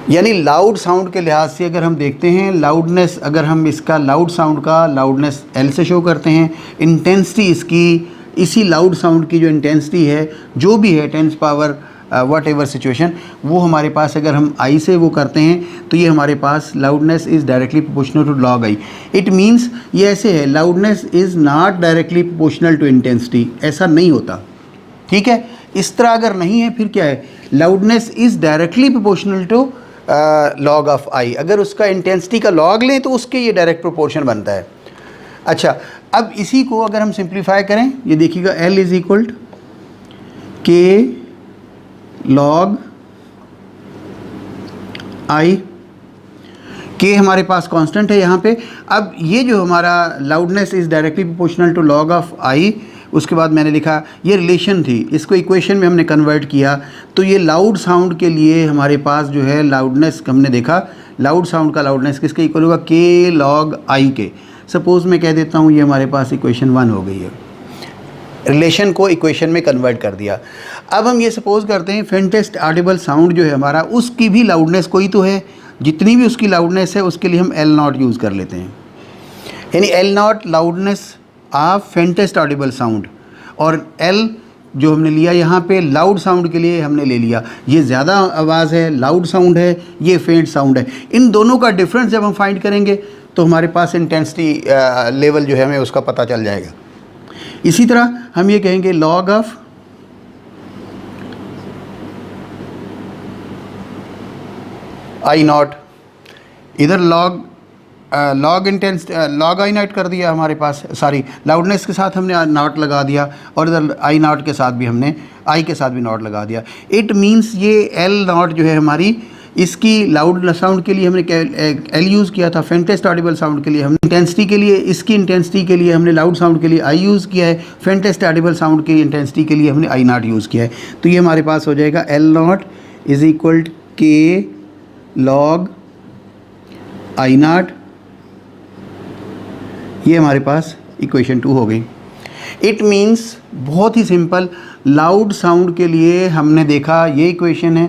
यानी लाउड साउंड के लिहाज से अगर हम देखते हैं, लाउडनेस अगर हम इसका लाउड साउंड का लाउडनेस L से शो करते हैं, इंटेंसिटी इसकी, इसी लाउड साउंड की जो इंटेंसिटी है जो भी है 10 पावर वट एवर सिचुएशन, वो हमारे पास अगर हम I से वो करते हैं तो ये हमारे पास loudness is directly proportional to log I। It means ये ऐसे है, loudness is not directly proportional to intensity, ऐसा नहीं होता, ठीक है। इस तरह अगर नहीं है फिर क्या है, loudness is directly proportional to log of I। अगर उसका इंटेंसिटी का लॉग लें तो उसके ये डायरेक्ट प्रोपोर्शन बनता है। अच्छा, अब इसी को अगर हम सिंप्लीफाई करें, ये देखिएगा L इज इक्वल के लॉग I, के हमारे पास कांस्टेंट है यहाँ पे। अब ये जो हमारा loudness is directly proportional to log of I, उसके बाद मैंने लिखा ये रिलेशन थी, इसको इक्वेशन में हमने कन्वर्ट किया, तो ये लाउड साउंड के लिए हमारे पास जो है लाउडनेस हमने देखा, लाउड साउंड का लाउडनेस किसके इक्वल होगा, के लॉग I के। सपोज़ मैं कह देता हूँ ये हमारे पास इक्वेशन 1 हो गई है, रिलेशन को इक्वेशन में कन्वर्ट कर दिया। अब हम ये सपोज़ करते हैं फेंटेस्ट ऑडिबल साउंड जो है हमारा, उसकी भी लाउडनेस कोई तो है, जितनी भी उसकी लाउडनेस है उसके लिए हम L0 यूज़ कर लेते हैं, यानी L0 loudness of faintest audible sound, और L जो हमने लिया यहाँ पे लाउड साउंड के लिए हमने ले लिया, ये ज़्यादा आवाज़ है, लाउड साउंड है, ये फेंट साउंड है। इन दोनों का डिफरेंस जब हम फाइंड करेंगे तो हमारे पास इंटेंसिटी लेवल जो है हमें उसका पता चल जाएगा। इसी तरह हम ये कहेंगे लॉग ऑफ I0, इधर लॉग I0 कर दिया हमारे पास, सॉरी लाउडनेस के साथ हमने नॉट लगा दिया, और इधर I0 के साथ भी हमने I के साथ भी नॉट लगा दिया। इट मीन्स ये L0 जो है हमारी, इसकी लाउड साउंड के लिए हमने L यूज़ किया था, फेंटेस्ट ऑडिबल साउंड के लिए हमने इंटेंसिटी के लिए, इसकी इंटेंसिटी के लिए हमने लाउड साउंड के लिए I यूज़ किया है, फेंटेस्ट ऑडिबल साउंड की इंटेंसिटी के लिए हमने I0 यूज़ किया है। तो ये हमारे पास हो जाएगा L0 इज़ इक्वल के लॉग I0, ये हमारे पास इक्वेशन 2 हो गई। इट मीन्स बहुत ही सिंपल, लाउड साउंड के लिए हमने देखा ये इक्वेशन है,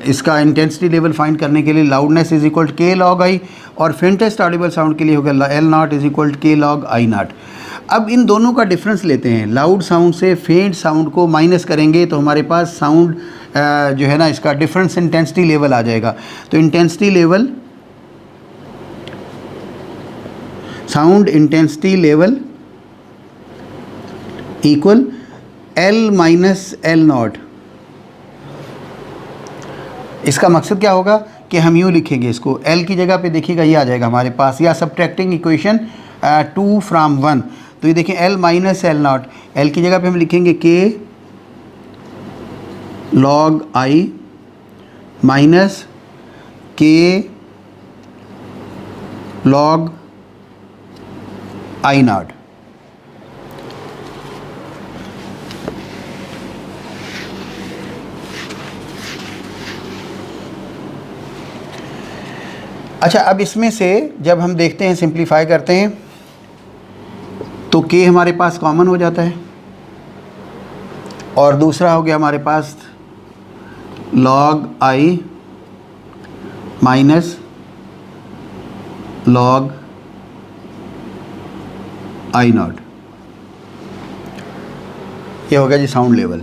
इसका इंटेंसिटी लेवल फाइंड करने के लिए लाउडनेस इज इक्वल के लॉग I, और फेंटेस्ट ऑडिबल साउंड के लिए होगा L0 इज इक्वल के लॉग I0। अब इन दोनों का डिफरेंस लेते हैं, लाउड साउंड से फेंट साउंड को माइनस करेंगे तो हमारे पास साउंड जो है ना, इसका डिफरेंस इंटेंसिटी लेवल आ जाएगा। तो intensity level, sound intensity level equal L minus L0। इसका मकसद क्या होगा कि हम यूँ लिखेंगे इसको, L की जगह पे देखिएगा ये आ जाएगा हमारे पास, या सब्ट्रैक्टिंग इक्वेशन 2 फ्राम 1, तो ये देखें L माइनस L0, L की जगह पे हम लिखेंगे के लॉग I माइनस के लॉग I0। अच्छा, अब इसमें से जब हम देखते हैं, सिंप्लीफाई करते हैं, तो के हमारे पास कॉमन हो जाता है, और दूसरा हो गया हमारे पास log I minus log I0। ये हो गया जी sound level,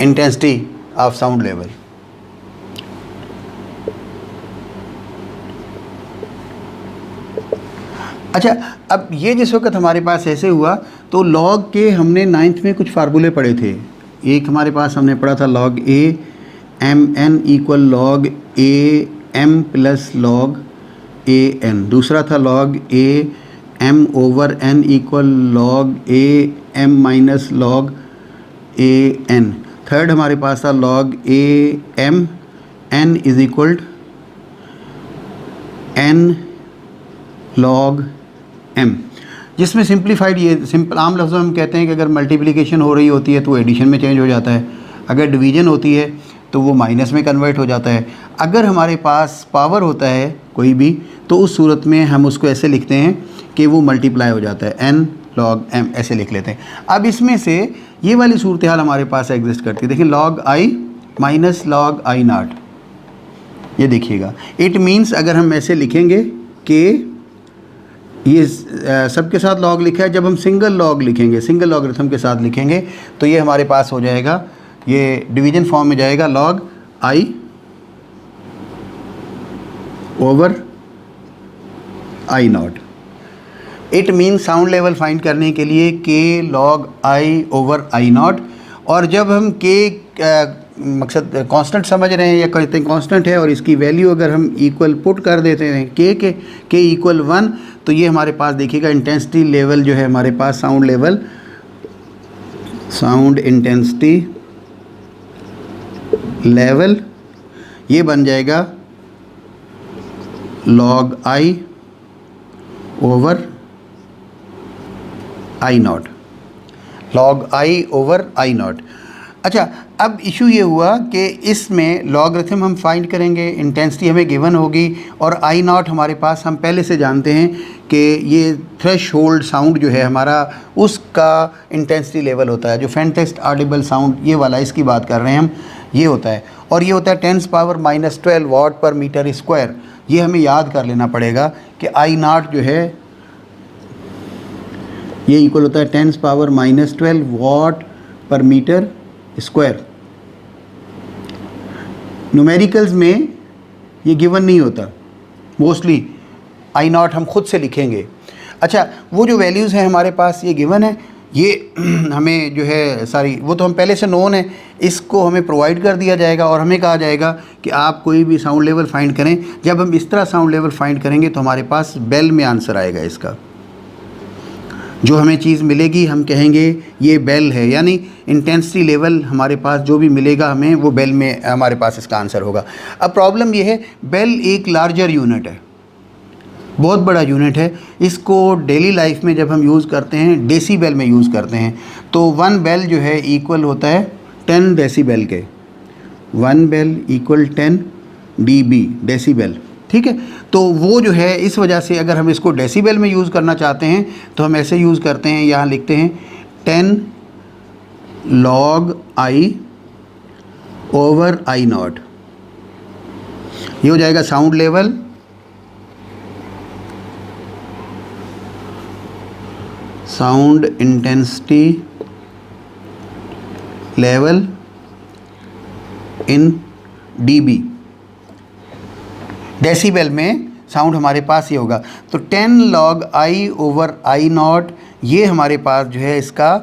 intensity of sound level. अच्छा, अब ये जिस वक्त हमारे पास ऐसे हुआ तो लॉग के हमने 9th में कुछ फार्मूले पढ़े थे। एक हमारे पास हमने पढ़ा था log A, M N equal log A M plus log A N, दूसरा था log A M over N equal log A M minus log A N, third हमारे पास था log A M N is equal N log M, जिसमें simplified ये simple आम लफ्ज़ों में हम कहते हैं कि अगर मल्टीप्लिकेशन हो रही होती है तो एडिशन में चेंज हो जाता है, अगर डिवीज़न होती है तो वो माइनस में कन्वर्ट हो जाता है, अगर हमारे पास पावर होता है कोई भी तो उस सूरत में हम उसको ऐसे लिखते हैं कि वो मल्टीप्लाई हो जाता है, n log m ऐसे लिख लेते हैं। अब इसमें से ये वाली सूरत हाल हमारे पास एग्जिस्ट करती है, देखिए log i minus log i not, ये देखिएगा, इट मीन्स अगर हम ऐसे लिखेंगे कि ये सबके साथ लॉग लिखा है, जब हम सिंगल लॉग लिखेंगे, सिंगल लॉगरिथम के साथ लिखेंगे तो ये हमारे पास हो जाएगा, ये डिवीजन फॉर्म में जाएगा log i over i not. It mean sound level find करने के लिए k log i over i not, और जब हम k मकसद कांस्टेंट समझ रहे हैं या कहते हैं कांस्टेंट है और इसकी वैल्यू अगर हम इक्वल पुट कर देते हैं k इक्वल 1, तो ये हमारे पास देखिएगा इंटेंसिटी लेवल जो है हमारे पास sound level, sound intensity level ये बन जाएगा log i over i not, log i over i not. अच्छा, अब इशू ये हुआ कि इसमें लॉगरिथम हम फाइंड करेंगे, इंटेंसिटी हमें गिवन होगी और आई नॉट हमारे पास हम पहले से जानते हैं कि ये थ्रेशोल्ड साउंड जो है हमारा उसका इंटेंसिटी लेवल होता है, जो फैंटेस्ट ऑडिबल साउंड ये वाला इसकी बात कर रहे हैं हम, ये होता है, और ये होता है 10⁻⁻12 वाट पर मीटर स्क्वायर। ये हमें याद कर लेना पड़ेगा कि आई नॉट जो है ये इक्वल होता है 10⁻⁻12 वाट पर मीटर स्क्वायर। न्यूमेरिकल्स में ये गिवन नहीं होता, मोस्टली आई नॉट हम खुद से लिखेंगे। अच्छा, वो जो वैल्यूज़ हैं हमारे पास ये गिवन है, ये हमें जो है सारी वो तो हम पहले से नोन है, इसको हमें प्रोवाइड कर दिया जाएगा और हमें कहा जाएगा कि आप कोई भी साउंड लेवल फाइंड करें। जब हम इस तरह साउंड लेवल फाइंड करेंगे तो हमारे पास बेल में आंसर आएगा, इसका जो हमें चीज़ मिलेगी हम कहेंगे ये बेल है, यानी इंटेंसिटी लेवल हमारे पास जो भी मिलेगा हमें वो बेल में हमारे पास इसका आंसर होगा। अब प्रॉब्लम ये है, बेल एक लार्जर यूनिट है, बहुत बड़ा यूनिट है, इसको डेली लाइफ में जब हम यूज़ करते हैं डेसीबेल में यूज़ करते हैं, तो 1 बेल जो है इक्वल होता है 10 डेसीबेल के, 1 बेल इक्वल 10 dB डेसीबेल, ठीक है। तो वो जो है इस वजह से अगर हम इसको डेसीबेल में यूज़ करना चाहते हैं तो हम ऐसे यूज़ करते हैं, यहाँ लिखते हैं 10 log i over i not, ये हो जाएगा sound level sound intensity level in dB, decibel में साउंड हमारे पास ये होगा। तो 10 log i over i not ये हमारे पास जो है इसका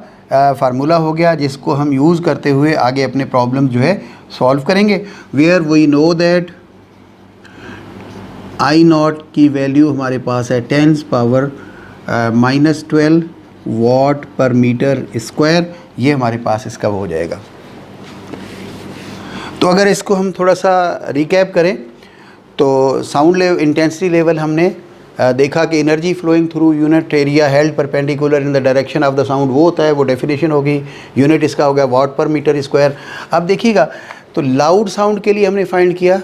फार्मूला हो गया, जिसको हम यूज़ करते हुए आगे अपने प्रॉब्लम जो है सॉल्व करेंगे। Where we know that i nought की वैल्यू हमारे पास है 10⁻⁻12 वाट पर मीटर स्क्वायर, ये हमारे पास इसका वो हो जाएगा। तो अगर इसको हम थोड़ा सा रिकैप करें तो साउंड लेवल इंटेंसिटी लेवल हमने देखा कि energy flowing through unit area held perpendicular in the direction of the sound, वो होता है, वो डेफिनेशन होगी, यूनिट इसका हो गया वाट पर मीटर स्क्वायर। अब देखिएगा, तो लाउड साउंड के लिए हमने फाइंड किया,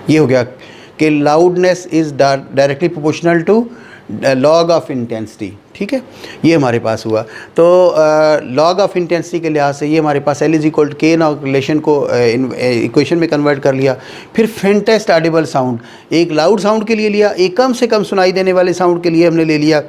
ये हो गया कि loudness is directly proportional to log of intensity, ठीक है, ये हमारे पास हुआ। तो लॉग ऑफ इंटेंसिटी के लिहाज से ये हमारे पास L = K रिलेशन को इक्वेशन में कन्वर्ट कर लिया। फिर फेंटेस्ट ऑडिबल साउंड, एक लाउड साउंड के लिए लिया, एक कम से कम सुनाई देने वाले साउंड के लिए हमने ले लिया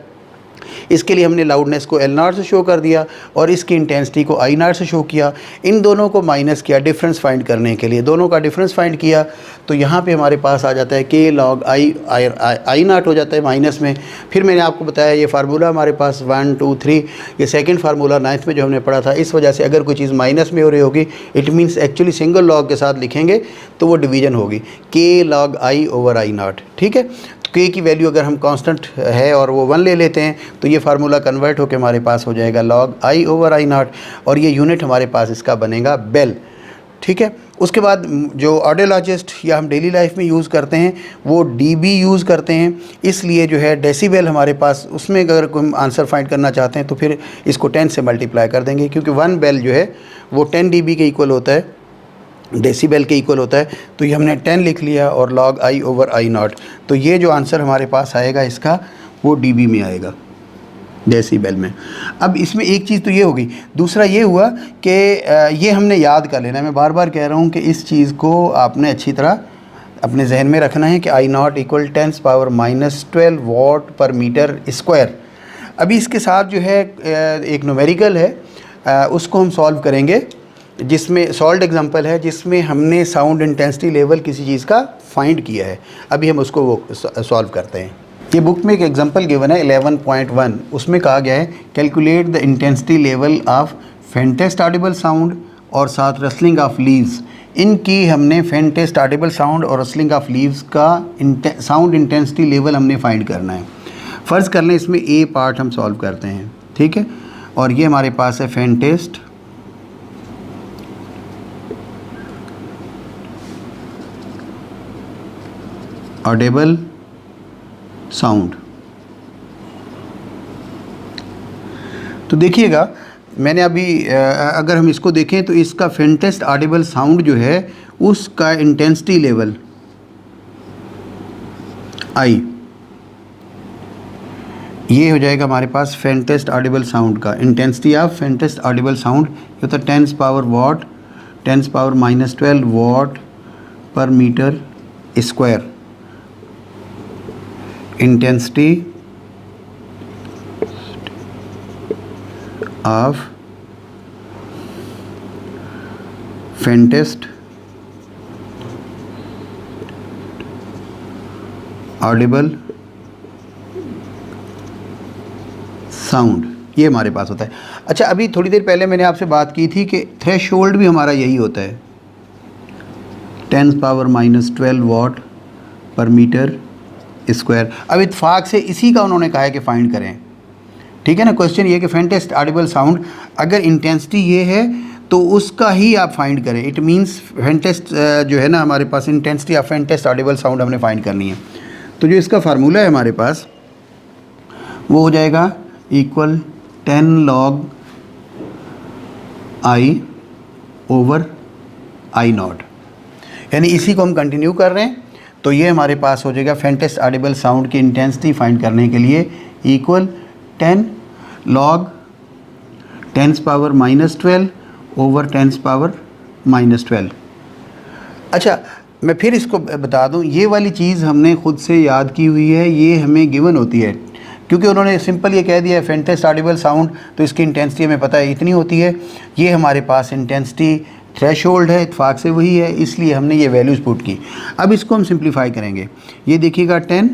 इसके लिए हमने लाउडनेस को L0 से शो कर दिया और इसकी इंटेंसिटी को I0 से शो किया। इन दोनों को माइनस किया डिफरेंस फाइंड करने के लिए, दोनों का डिफरेंस फाइंड किया तो यहाँ पे हमारे पास आ जाता है K log I0 हो जाता है माइनस में। फिर मैंने आपको बताया ये फार्मूला हमारे पास 1 2 3, ये सेकंड फार्मूला 9th में जो हमने पढ़ा था। इस वजह से अगर कोई चीज़ माइनस में हो रही होगी it means actually single log के साथ लिखेंगे तो वो डिवीजन होगी K log I/I0। ठीक है, तो K की वैल्यू अगर हम कांस्टेंट है और वो 1 ले लेते हैं तो ये फार्मूला कन्वर्ट होकर हमारे पास हो जाएगा log I/I0 और ये यूनिट हमारे पास इसका बनेगा बेल। ठीक है, उसके बाद जो ऑडियोलॉजिस्ट या हम डेली लाइफ में यूज़ करते हैं वो dB यूज़ करते हैं, इसलिए जो है डेसिबल हमारे पास, उसमें अगर हम आंसर फाइंड करना चाहते हैं तो फिर इसको 10 से मल्टीप्लाई कर देंगे क्योंकि 1 बेल जो है वो 10 dB के इक्वल होता है, डेसिबल के इक्वल होता है। तो ये हमने 10 लिख लिया और log I/I0, तो ये जो आंसर हमारे पास आएगा इसका वो dB में आएगा, डेसिबल में। अब इसमें एक चीज़ तो ये होगी, दूसरा ये हुआ कि ये हमने याद कर लेना है। मैं बार बार कह रहा हूँ कि इस चीज़ को आपने अच्छी तरह अपने जहन में रखना है कि I0 = 10⁻⁻12 watt per metre square. अभी इसके साथ जो है एक न्यूमेरिकल है, उसको हम सॉल्व करेंगे, जिसमें सॉल्व एग्जांपल है जिसमें हमने साउंड इंटेंसिटी लेवल किसी चीज़ का फाइंड किया है। अभी हम उसको वो सॉल्व करते हैं। ये बुक में एक एग्जांपल गिवन है 11.1, उसमें कहा गया है calculate the intensity level of faintest audible sound और साथ रसलिंग ऑफ लीव्स। इनकी हमने फेंटेस्ट ऑडिबल साउंड और रसलिंग ऑफ लीव्स का साउंड इंटेंसिटी लेवल हमने फाइंड करना है। फ़र्ज़ कर लें इसमें ए पार्ट हम सॉल्व करते हैं, ठीक है, और ये हमारे पास है फेंटेस्ट ऑडिबल साउंड। तो देखिएगा मैंने अभी अगर हम इसको देखें तो इसका फेंटेस्ट ऑडिबल साउंड जो है उसका इंटेंसिटी लेवल आई, ये हो जाएगा हमारे पास फेंटेस्ट ऑडिबल साउंड का intensity of faintest audible sound. ये होता है 10⁻⁻12 watt per metre square. Intensity of faintest audible sound, ये हमारे पास होता है। अच्छा, अभी थोड़ी देर पहले मैंने आपसे बात की थी कि थ्रेशोल्ड भी हमारा यही होता है 10⁻⁻12 वॉट पर मीटर स्क्वायर। अब इत्फाक से इसी का उन्होंने कहा है कि फाइंड करें, ठीक है ना। क्वेश्चन ये कि फेंटेस्ट ऑडिबल साउंड अगर इंटेंसिटी ये है तो उसका ही आप फाइंड करें। इट मींस फेंटेस्ट जो है ना हमारे पास intensity of faintest audible sound हमने फाइंड करनी है। तो जो इसका फार्मूला है हमारे पास वो हो जाएगा इक्वल 10 log I/I0, यानी इसी को हम कंटिन्यू कर रहे हैं। तो ये हमारे पास हो जाएगा फेंटेस्ट ऑडिबल साउंड की इंटेंसिटी फाइंड करने के लिए इक्वल 10 log 10⁻⁻12 ओवर 10⁻⁻12। अच्छा, मैं फिर इसको बता दूं, ये वाली चीज़ हमने ख़ुद से याद की हुई है, ये हमें गिवन होती है क्योंकि उन्होंने सिंपल ये कह दिया है फेंटेस्ट ऑडिबल साउंड, तो इसकी इंटेंसिटी हमें पता है इतनी होती है। ये हमारे पास इंटेंसिटी थ्रेशोल्ड है, इत्फाक से वही है, इसलिए हमने ये वैल्यूज़ पुट की। अब इसको हम सिंप्लीफाई करेंगे। ये देखिएगा 10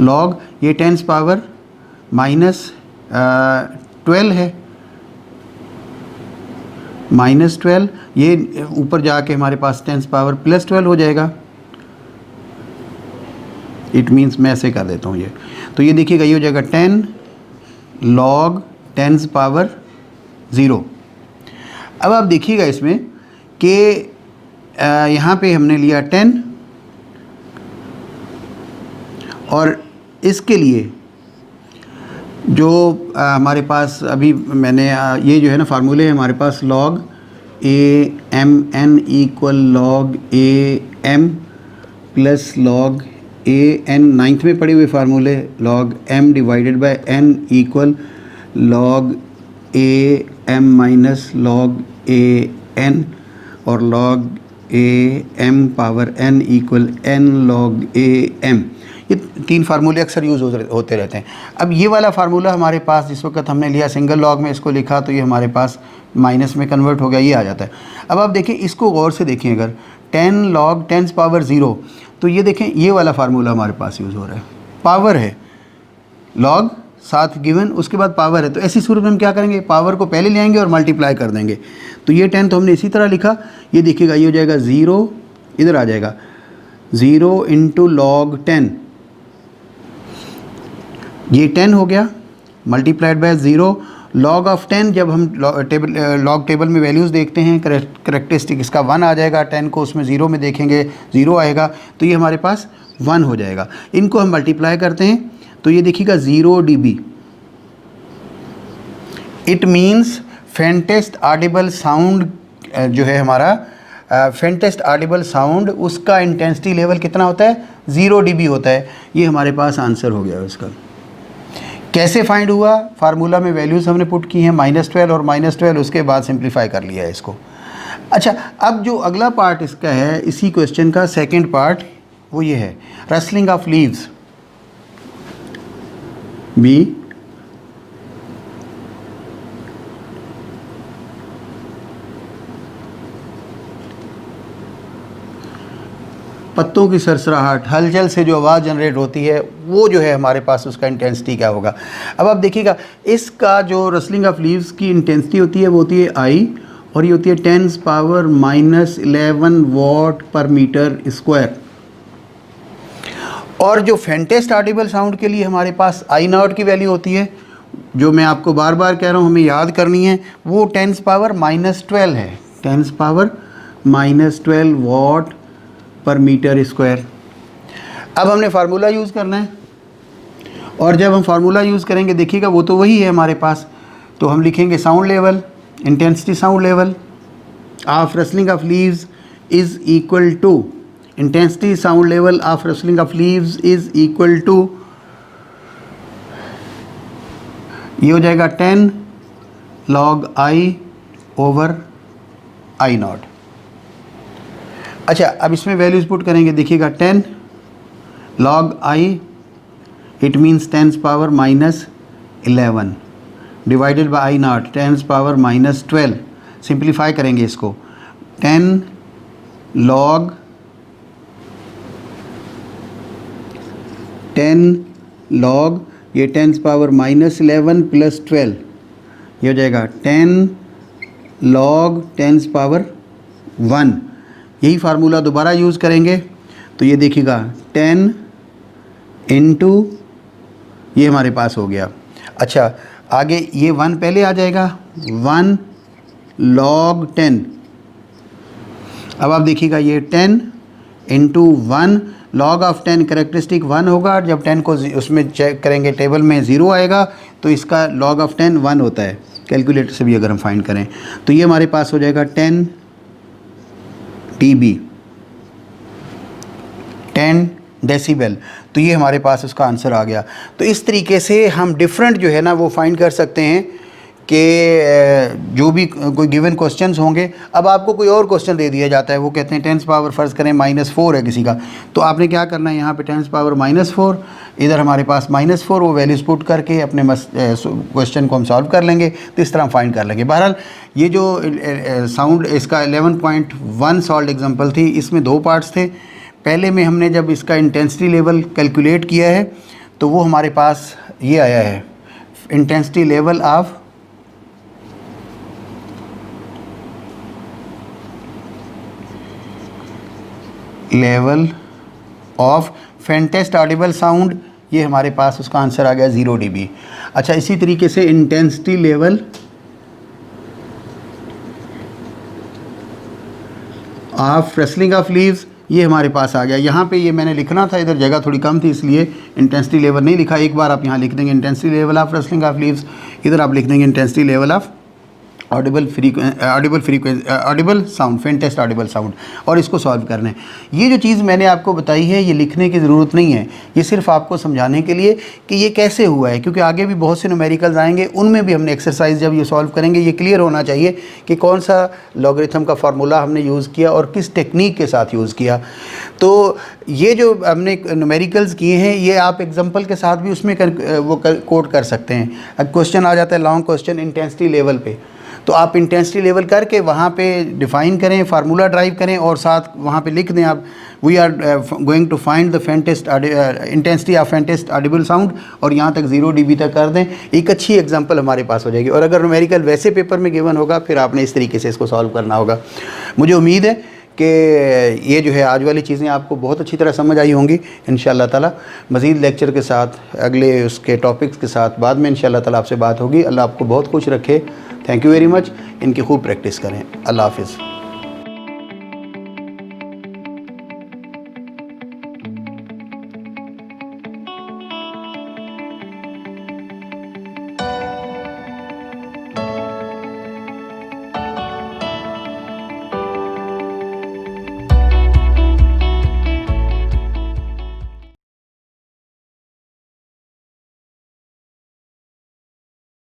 log ये 10⁻⁻12 है, -12, ये ऊपर जाके हमारे पास 10⁻+12 हो जाएगा। इट मीन्स मैं ऐसे कर देता हूँ ये, तो ये देखिएगा ये हो जाएगा 10 log 10⁻0। अब आप देखिएगा इसमें कि यहाँ पे हमने लिया 10 और इसके लिए जो हमारे पास अभी मैंने ये जो है ना फार्मूले हैं हमारे पास log AMN = log AM plus log AN 9th में पढ़े हुए फार्मूले log M / N = log AM minus log AN और log AM power N = N log AM। ये 3 फार्मूले अक्सर यूज़ होते रहते हैं। अब ये वाला फार्मूला हमारे पास जिस वक्त हमने लिया सिंगल लॉग में इसको लिखा तो ये हमारे पास माइनस में कन्वर्ट हो गया, ये आ जाता है। अब आप देखें इसको गौर से देखें, अगर 10 log 10⁻�0, तो ये देखें ये वाला फार्मूला हमारे पास यूज़ हो रहा है, पावर है, लॉग साथ गिवन उसके बाद पावर है। तो ऐसी सूरत में हम क्या करेंगे, पावर को पहले ले आएंगे और मल्टीप्लाई कर देंगे। तो ये 10 तो हमने इसी तरह लिखा, ये देखिएगा ये हो जाएगा 0, इधर आ जाएगा 0 × log 10, ये 10 हो गया मल्टीप्लाइड बाय 0 log ऑफ 10। जब हम लॉग टेबल में वैल्यूज़ देखते हैं करेक्टरिस्टिक इसका 1 आ जाएगा, 10 को उसमें 0 में देखेंगे 0 आएगा, तो ये हमारे पास 1 हो जाएगा। इनको हम मल्टीप्लाई करते हैं तो ये देखिएगा 0 dB। It means faintest audible sound जो है हमारा फेंटेस्ट ऑडिबल साउंड, उसका इंटेंसिटी लेवल कितना होता है, 0 dB होता है। ये हमारे पास आंसर हो गया उसका। कैसे फाइंड हुआ, फार्मूला में वैल्यूज़ हमने पुट की हैं -12 और -12, उसके बाद सिंप्लीफाई कर लिया है इसको। अच्छा, अब जो अगला पार्ट इसका है, इसी क्वेश्चन का सेकंड पार्ट, वो ये है रसलिंग ऑफ लीव्स बी। पत्तों की सरसराहट, हलचल से जो आवाज़ जनरेट होती है, वो जो है हमारे पास उसका इंटेंसिटी क्या होगा। अब आप देखिएगा इसका जो रसलिंग ऑफ लीव्स की इंटेंसिटी होती है वो होती है I, और ये होती है 10⁻⁻11 वॉट पर मीटर स्क्वायर। और जो फेंटेस्ट ऑडिबल साउंड के लिए हमारे पास I0 की वैल्यू होती है, जो मैं आपको बार बार कह रहा हूँ हमें याद करनी है, वो 10⁻⁻12 है, 10⁻⁻12 वॉट पर मीटर स्क्वायर। अब हमने फार्मूला यूज़ करना है, और जब हम फार्मूला यूज़ करेंगे देखिएगा वो तो वही है हमारे पास। तो हम लिखेंगे sound level, intensity sound level of rustling of leaves is equal to intensity sound level of rustling of leaves is equal to, ये हो जाएगा 10 log I/I0। अच्छा, अब इसमें वैल्यूज़ पुट करेंगे, देखिएगा 10 log I, it means 10⁻⁻11 divided by I0 10⁻⁻12। Simplify करेंगे इसको, 10 log ये 10⁻⁻11 प्लस 12, ये हो जाएगा 10 log 10⁻1। यही फार्मूला दोबारा यूज़ करेंगे तो ये देखिएगा 10 × ये हमारे पास हो गया। अच्छा, आगे ये 1 पहले आ जाएगा, 1 log 10। अब आप देखिएगा ये 10 × 1 log ऑफ 10 करेक्टरिस्टिक 1 होगा, जब 10 को उसमें चेक करेंगे टेबल में 0 आएगा तो इसका log ऑफ 10 1 होता है। कैलकुलेटर से भी अगर हम फाइंड करें तो ये हमारे पास हो जाएगा 10 dB, 10 डेसिबल। तो ये हमारे पास उसका आंसर आ गया। तो इस तरीके से हम डिफरेंट जो है ना वो फाइंड कर सकते हैं कि जो भी कोई गिवन क्वेश्चंस होंगे। अब आपको कोई और क्वेश्चन दे दिया जाता है, वो कहते हैं 10 पावर फ़र्ज़ करें -4 है किसी का, तो आपने क्या करना है, यहाँ पे 10 पावर -4, इधर हमारे पास -4, वो वैल्यूज़ पुट करके अपने क्वेश्चन को हम सॉल्व कर लेंगे। तो इस तरह हम फाइंड कर लेंगे। बहरहाल ये जो साउंड इसका 11.1 सॉल्व एग्जाम्पल थी, इसमें 2 पार्ट्स थे। पहले में हमने जब इसका इंटेंसिटी लेवल कैलकुलेट किया है तो वो हमारे पास ये आया है, intensity level of faintest audible sound, ये हमारे पास उसका आंसर आ गया 0 dB। अच्छा, इसी तरीके से intensity level of rustling of leaves, ये हमारे पास आ गया। यहाँ पे ये मैंने लिखना था, इधर जगह थोड़ी कम थी इसलिए इंटेंसिटी लेवल नहीं लिखा। एक बार आप यहाँ लिख देंगे intensity level of rustling of leaves, इधर आप लिख देंगे intensity level of Audible sound, faintest audible sound, और इसको सॉल्व करना है। ये जो चीज़ मैंने आपको बताई है ये लिखने की ज़रूरत नहीं है, ये सिर्फ आपको समझाने के लिए कि ये कैसे हुआ है, क्योंकि आगे भी बहुत से न्यूमेरिकल्स आएंगे, उनमें भी हमने एक्सरसाइज जब ये सॉल्व करेंगे ये क्लियर होना चाहिए कि कौन सा लॉगरिथम का फार्मूला हमने यूज़ किया और किस टेक्निक के साथ यूज़ किया। तो ये जो हमने न्यूमेरिकल्स किए हैं ये आप एग्जांपल के साथ भी उसमें कोड कर सकते हैं। अब क्वेश्चन आ जाता है लॉन्ग क्वेश्चन इंटेंसिटी लेवल पे, तो आप इंटेंसिटी लेवल करके वहाँ पे डिफ़ाइन करें, फार्मूला ड्राइव करें और साथ वहाँ पे लिख दें आप we are going to find the faintest intensity of faintest audible sound, और यहाँ तक 0 dB तक कर दें। एक अच्छी एग्जांपल हमारे पास हो जाएगी। और अगर न्यूमेरिकल वैसे पेपर में गिवन होगा फिर आपने इस तरीके से इसको सॉल्व करना होगा। मुझे उम्मीद है कि ये जो है आज वाली चीज़ें आपको बहुत अच्छी तरह समझ आई होंगी। इंशाअल्लाह ताला मज़ीद लेक्चर के साथ अगले उसके टॉपिक्स के साथ बाद में इंशाअल्लाह ताला आपसे बात होगी। अल्लाह आपको बहुत खुश रखे। Thank you very much. इनकी खूब प्रैक्टिस करें। अल्लाह हाफ़िज़।